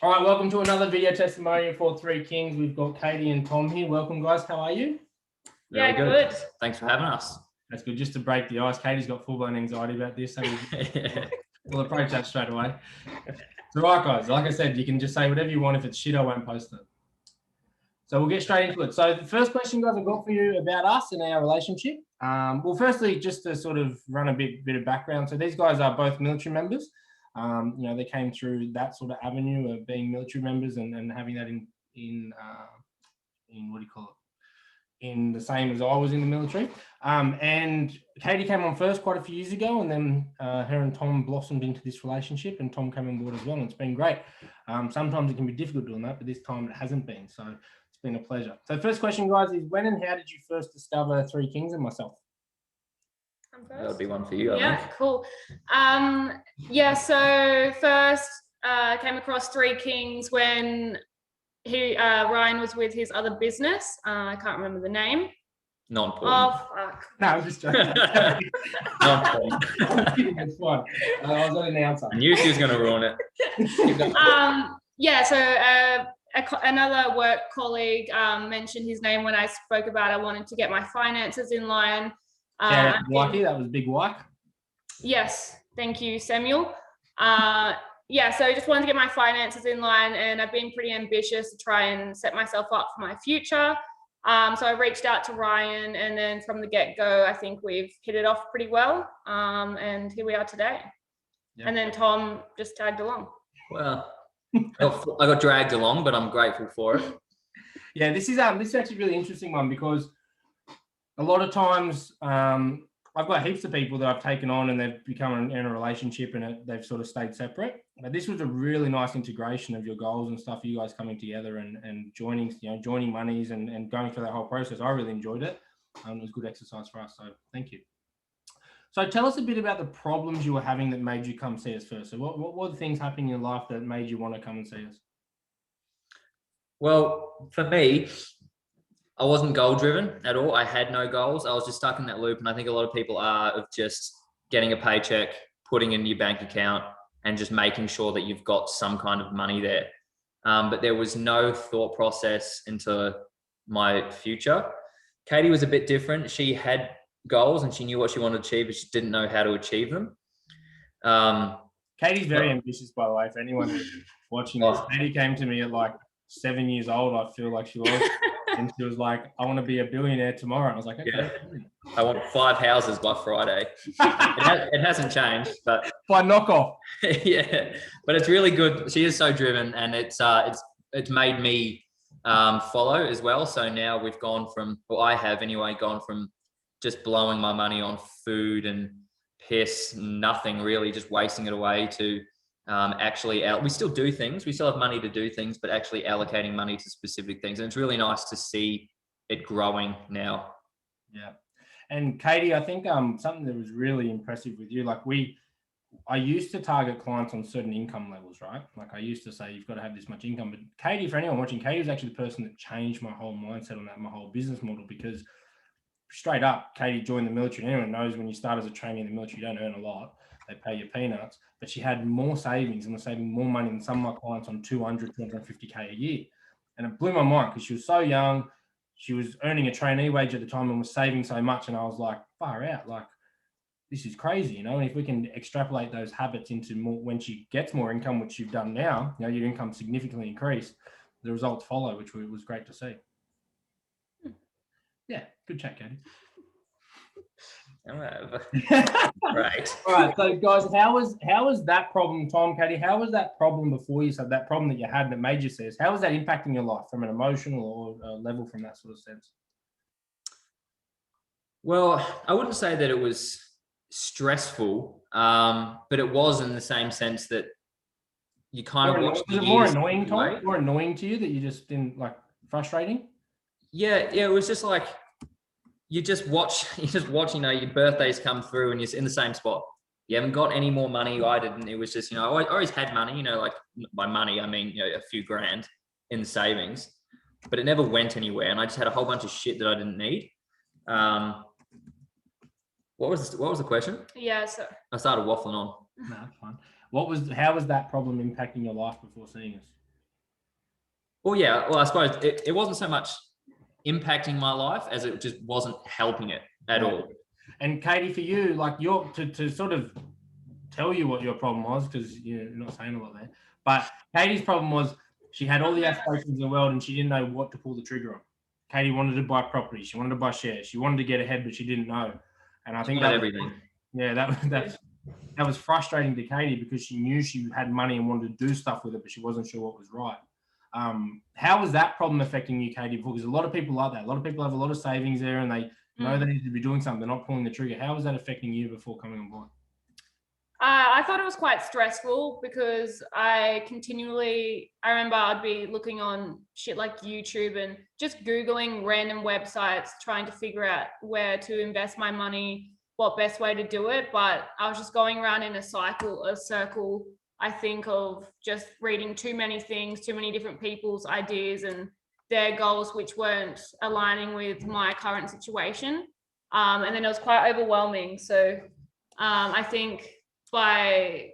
All right, welcome to another video testimonial for Three Kings. We've got Katy and Tom here. Welcome, guys. How are you? Really good. Thanks for having us. That's good. Just to break the ice, Katy's got full-blown anxiety about this, so we'll approach that straight away. It's all right, guys. Like I said, you can just say whatever you want. If it's shit, I won't post it. So we'll get straight into it. So the first question, guys, I've got for you about us and our relationship. Well, firstly, just to sort of run a bit of background. So these guys are both military members. You know, they came through that sort of avenue of being military members and having that in what do you call it? In the same as I was in the military. And Katy came on first quite a few years ago, and then her and Tom blossomed into this relationship, and Tom came on board as well, and it's been great. Sometimes it can be difficult doing that, but this time it hasn't been. So it's been a pleasure. So the first question, guys, is when and how did you first discover Three Kings and myself? That would be one for you, I Yeah, think. cool. Yeah, so first came across Three Kings when Ryan was with his other business. I can't remember the name. Not important. Oh, fuck. No, I'm just joking. Not important. It's fine. I was an announcer. I knew she was going to ruin it. Yeah, so another work colleague mentioned his name when I spoke about I wanted to get my finances in line. Shout out to Wacky, that was Big Wyke. Yes, thank you, Samuel. Yeah, so I just wanted to get my finances in line, and I've been pretty ambitious to try and set myself up for my future. So I reached out to Ryan, and then from the get-go, I think we've hit it off pretty well. And here we are today. Yep. And then Tom just tagged along. Well, I got dragged along, but I'm grateful for it. Yeah, this is actually a really interesting one because a lot of times I've got heaps of people that I've taken on and they've become in a relationship and they've sort of stayed separate. But this was a really nice integration of your goals and stuff, you guys coming together and joining monies and going through that whole process. I really enjoyed it. It was good exercise for us. So thank you. So tell us a bit about the problems you were having that made you come see us first. So what were the things happening in life that made you want to come and see us? Well, for me, I wasn't goal driven at all. I had no goals. I was just stuck in that loop. And I think a lot of people are of just getting a paycheck, putting in your bank account and just making sure that you've got some kind of money there. But there was no thought process into my future. Katy was a bit different. She had goals and she knew what she wanted to achieve, but she didn't know how to achieve them. Katy's very ambitious, by the way, for anyone who's watching this. Katy came to me at like 7 years old, I feel like she was. And she was like, I want to be a billionaire tomorrow. And I was like, okay. Yeah. I want 5 houses by Friday. It hasn't changed, but by knockoff. Yeah, but it's really good. She is so driven, and it's made me follow as well. So now we've gone from, well, I have anyway, gone from just blowing my money on food and piss, nothing really, just wasting it away to actually we still do things, we still have money to do things, but actually allocating money to specific things. And it's really nice to see it growing now. Yeah. And Katy, I think something that was really impressive with you, like I used to target clients on certain income levels, right? Like I used to say, you've got to have this much income, but Katy, for anyone watching, Katy was actually the person that changed my whole mindset on that, my whole business model, because straight up, Katy joined the military. Anyone knows when you start as a trainee in the military, you don't earn a lot. They pay you peanuts, but she had more savings and was saving more money than some of my clients on 200, 250K a year. And it blew my mind because she was so young. She was earning a trainee wage at the time and was saving so much. And I was like, far out, like, this is crazy, you know? And if we can extrapolate those habits into more, when she gets more income, which you've done now, you know, your income significantly increased, the results follow, which was great to see. Yeah, good chat, Katy. Right. All right. So, guys, how was that problem, Tom, Katy? How was that problem before you said that problem that you had that made you see us? How was that impacting your life from an emotional or level from that sort of sense? Well, I wouldn't say that it was stressful, but it was in the same sense that you kind of watched. Was it more annoying, Tom? More annoying to you that you just didn't like frustrating? Yeah. It was just like. You just watch, you know, your birthdays come through and you're in the same spot. You haven't got any more money. I didn't. It was just, you know, I always had money, you know, like by money, I mean, you know, a few grand in the savings, but it never went anywhere. And I just had a whole bunch of shit that I didn't need. What was the question? Yeah, so I started waffling on. No, that's fine. How was that problem impacting your life before seeing us? Well, yeah. Well, I suppose it wasn't so much impacting my life as it just wasn't helping it at all. And Katy, for you, like to sort of tell you what your problem was, because you're not saying a lot there, but Katy's problem was she had all the aspirations in the world and she didn't know what to pull the trigger on. Katy wanted to buy property, she wanted to buy shares, she wanted to get ahead, but she didn't know. And I think that everything. Yeah, that was frustrating to Katy because she knew she had money and wanted to do stuff with it, but she wasn't sure what was right. How was that problem affecting you, Katy? Because a lot of people like that. A lot of people have a lot of savings there and they know they need to be doing something. They're not pulling the trigger. How was that affecting you before coming on board? I thought it was quite stressful because I remember I'd be looking on shit like YouTube and just Googling random websites, trying to figure out where to invest my money, what best way to do it. But I was just going around in a circle, I think, of just reading too many things, too many different people's ideas and their goals, which weren't aligning with my current situation. And then it was quite overwhelming. So I think by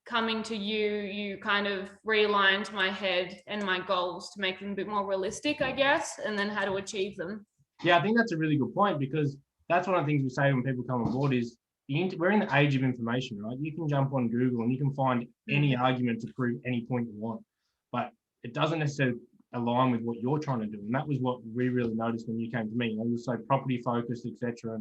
coming to you kind of realigned my head and my goals to make them a bit more realistic, I guess, and then how to achieve them. Yeah, I think that's a really good point because that's one of the things we say when people come on board is we're in the age of information, right? You can jump on Google and you can find any argument to prove any point you want, but it doesn't necessarily align with what you're trying to do. And that was what we really noticed when you came to me. You were so property focused, etc.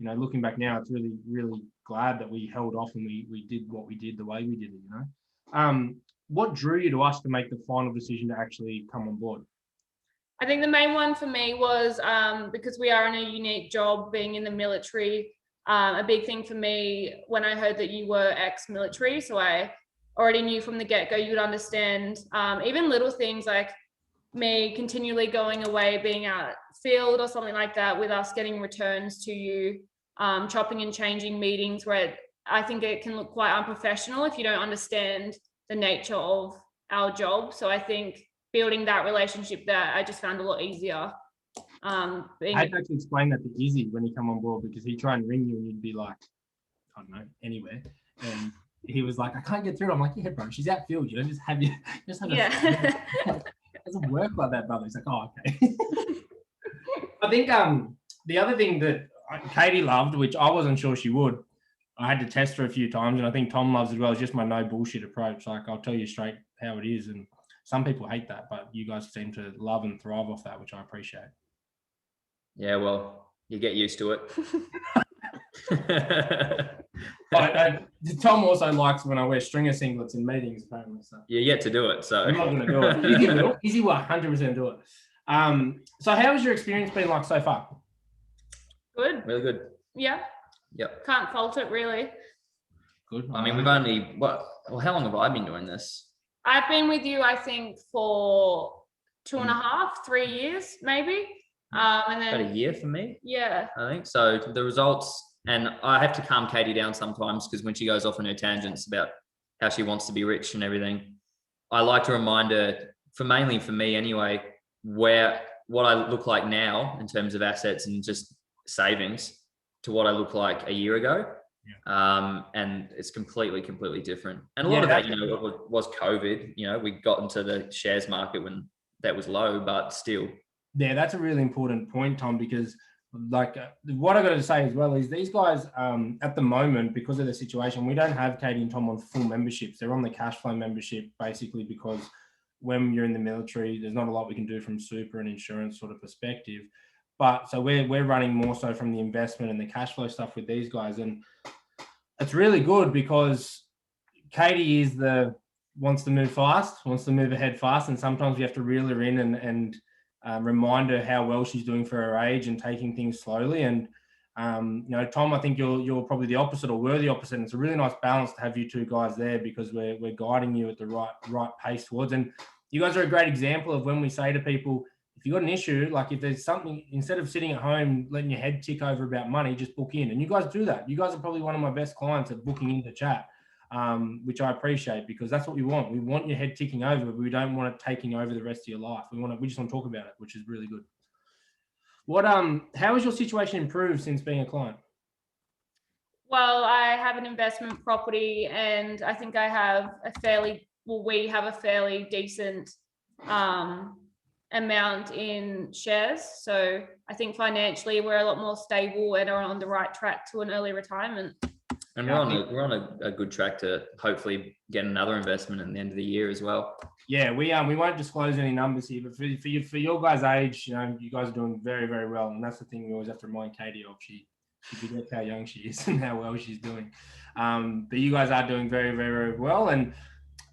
And looking back now, it's really, really glad that we held off and we did what we did the way we did it. What drew you to us to make the final decision to actually come on board? I think the main one for me was because we are in a unique job, being in the military. A big thing for me when I heard that you were ex-military, so I already knew from the get-go you would understand even little things like me continually going away, being out field or something like that, with us getting returns to you, chopping and changing meetings, where I think it can look quite unprofessional if you don't understand the nature of our job. So I think building that relationship there, I just found a lot easier. I had to actually explain that to Izzy when he come on board, because he'd try and ring you and you'd be like, I don't know, anywhere. And he was like, I can't get through. I'm like, yeah, bro, she's outfield. Just have yeah. It doesn't work like that, brother. He's like, oh, okay. I think the other thing that Katy loved, which I wasn't sure she would, I had to test her a few times, and I think Tom loves as well, is just my no bullshit approach. Like, I'll tell you straight how it is. And some people hate that, but you guys seem to love and thrive off that, which I appreciate. Yeah, well, you get used to it. Tom also likes when I wear stringer singlets in meetings, apparently. So. You're yet to do it, so. I'm not going to do it. Izzy will. Izzy will 100% do it. So how has your experience been like so far? Good. Really good. Yeah. Yep. Can't fault it, really. Good. I mean, we've only, how long have I been doing this? I've been with you, I think, for 2.5, 3 years, maybe. And then about a year for me. Yeah. I think so. The results, and I have to calm Katy down sometimes because when she goes off on her tangents about how she wants to be rich and everything, I like to remind her, mainly for me anyway, what I look like now in terms of assets and just savings to what I look like a year ago. Yeah. And it's completely different. And a lot of that, was COVID. We got into the shares market when that was low, but still. Yeah, that's a really important point, Tom, because what I got to say as well is these guys at the moment, because of the situation, we don't have Katy and Tom on full memberships. They're on the cash flow membership basically because when you're in the military, there's not a lot we can do from super and insurance sort of perspective. But so we're running more so from the investment and the cash flow stuff with these guys. And it's really good because Katy wants to move fast, wants to move ahead fast. And sometimes we have to reel her in and remind her how well she's doing for her age and taking things slowly. And, Tom, I think you're probably the opposite, or we're the opposite. And it's a really nice balance to have you two guys there because we're guiding you at the right pace towards. And you guys are a great example of when we say to people, if you've got an issue, like if there's something, instead of sitting at home, letting your head tick over about money, just book in. And you guys do that. You guys are probably one of my best clients at booking in the chat, which I appreciate because that's what we want. We want your head ticking over, but we don't want it taking over the rest of your life. We just want to talk about it, which is really good. How has your situation improved since being a client? Well, I have an investment property and I think we have a fairly decent amount in shares. So I think financially we're a lot more stable and are on the right track to an early retirement. And we're on a good track to hopefully get another investment at the end of the year as well. Yeah, we won't disclose any numbers here, but for your guys' age, you guys are doing very, very well, and that's the thing we always have to remind Katy of. She forgets how young she is and how well she's doing. But you guys are doing very, very, very well, and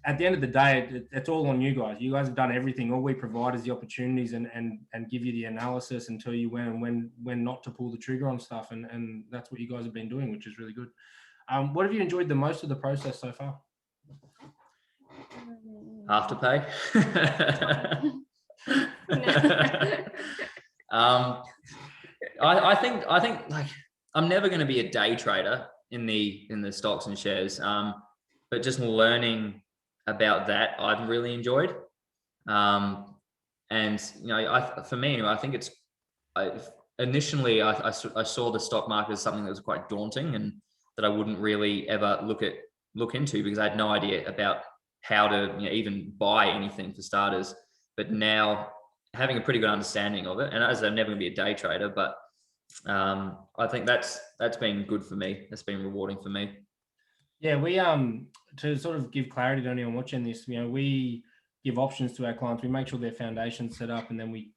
at the end of the day, it's all on you guys. You guys have done everything. All we provide is the opportunities and give you the analysis and tell you when not to pull the trigger on stuff, and that's what you guys have been doing, which is really good. What have you enjoyed the most of the process so far? Afterpay. I think like I'm never going to be a day trader in the stocks and shares, but just learning about that I've really enjoyed. And for me anyway, I think initially I saw the stock market as something that was quite daunting and that I wouldn't really ever look into, because I had no idea about how to even buy anything for starters. But now having a pretty good understanding of it, and as I'm never going to be a day trader, but I think that's been good for me. That's been rewarding for me. Yeah, we to sort of give clarity to anyone watching this, we give options to our clients. We make sure their foundation's set up, and then we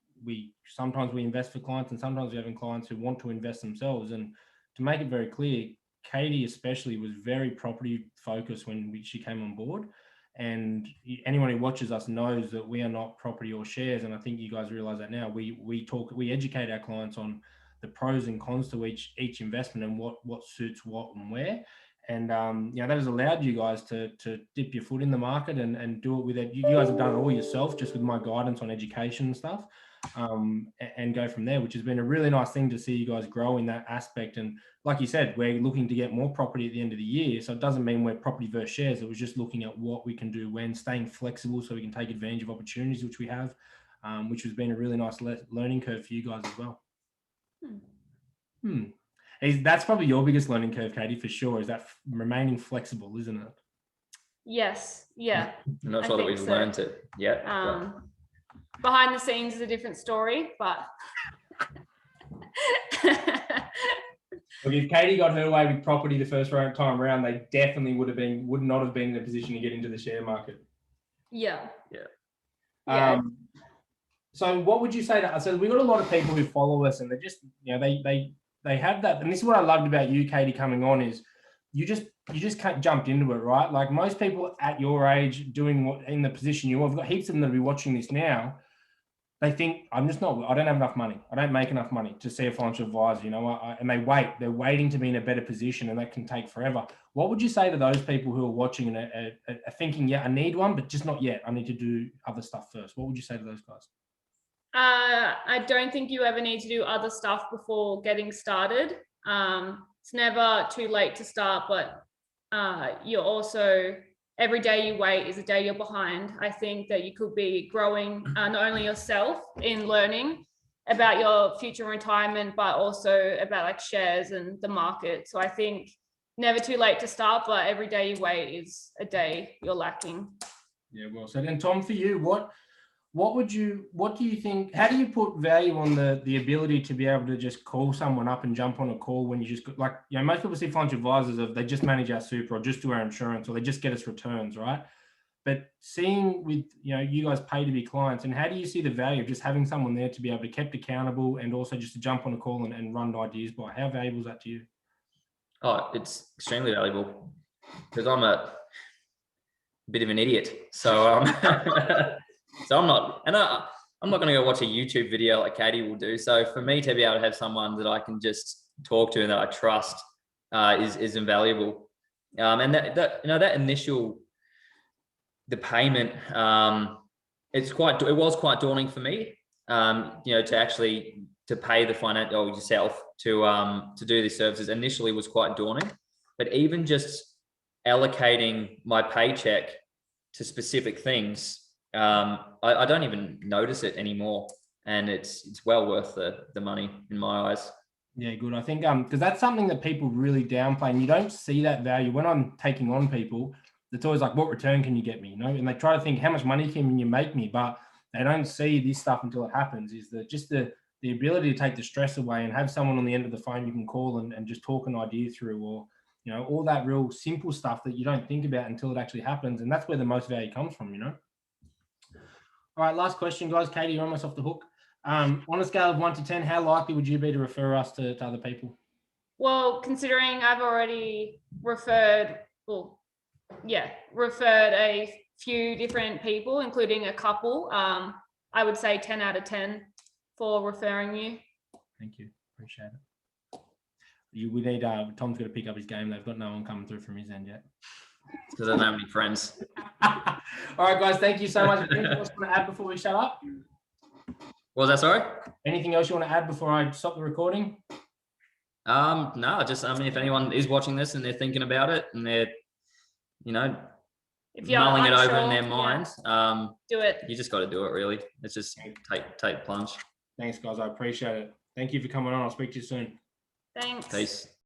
sometimes we invest for clients, and sometimes we have clients who want to invest themselves. And to make it very clear, Katy especially was very property focused when she came on board. And anyone who watches us knows that we are not property or shares. And I think you guys realize that now. We educate our clients on the pros and cons to each investment and what suits what and where. And that has allowed you guys to dip your foot in the market and do it with it. You guys have done it all yourself, just with my guidance on education and stuff, and go from there, which has been a really nice thing to see you guys grow in that aspect. And like you said, we're looking to get more property at the end of the year. So it doesn't mean we're property versus shares. It was just looking at what we can do when, staying flexible so we can take advantage of opportunities, which we have, which has been a really nice learning curve for you guys as well. That's probably your biggest learning curve, Katy, for sure, is that remaining flexible, isn't it? Yes. Yeah. I'm not sure that we've learned it yet. Behind the scenes is a different story, but Look, if Katy got her way with property the first time around, they definitely would not have been in a position to get into the share market. Yeah. So what would you say to us? So we've got a lot of people who follow us, and they're just, they have that. And this is what I loved about you, Katy, coming on, is you just jumped into it, right? Like most people at your age doing what in the position you are, I've got heaps of them that will be watching this now. They think I don't have enough money. I don't make enough money to see a financial advisor, and they're waiting to be in a better position, and that can take forever. What would you say to those people who are watching and are thinking, yeah, I need one, but just not yet. I need to do other stuff first. What would you say to those guys? I don't think you ever need to do other stuff before getting started. It's never too late to start, but you're also, every day you wait is a day you're behind. I think that you could be growing not only yourself in learning about your future retirement, but also about like shares and the market. So I think never too late to start, but every day you wait is a day you're lacking. Yeah, well said. And Tom, for you, what do you think, how do you put value on the ability to be able to just call someone up and jump on a call when you just, like, most people see financial advisors they just manage our super or just do our insurance or they just get us returns, right? But seeing with, you guys pay to be clients, and how do you see the value of just having someone there to be able to be kept accountable and also just to jump on a call and run ideas by? How valuable is that to you? Oh, it's extremely valuable because I'm a bit of an idiot. So, so I'm not going to go watch a YouTube video like Katy will do. So for me to be able to have someone that I can just talk to and that I trust is invaluable. And that initial, the payment, it was quite daunting for me. To pay the financial yourself to do these services initially was quite daunting. But even just allocating my paycheck to specific things, I don't even notice it anymore, and it's well worth the money in my eyes. Yeah, good. I think because that's something that people really downplay, and you don't see that value when I'm taking on people. It's always like, what return can you get me? And they try to think, how much money can you make me? But they don't see this stuff until it happens, is that just the ability to take the stress away and have someone on the end of the phone you can call and just talk an idea through, or, you know, all that real simple stuff that you don't think about until it actually happens. And that's where the most value comes from, you know? All right, last question, guys. Katy, you're almost off the hook. On a scale of 1 to 10, how likely would you be to refer us to other people? Well, considering I've already referred a few different people, including a couple, I would say 10 out of 10 for referring you. Thank you. Appreciate it. We need, Tom's got to pick up his game. They've got no one coming through from his end yet. Because I don't have any friends. All right, guys. Thank you so much. Anything else you want to add before we shut up? What was that, sorry? Anything else you want to add before I stop the recording? No, just, I mean, if anyone is watching this and they're thinking about it and they're, you know, If you're mulling it over in unsure, their mind, do it. you just got to do it, really. It's just take the plunge. Thanks, guys. I appreciate it. Thank you for coming on. I'll speak to you soon. Thanks. Peace.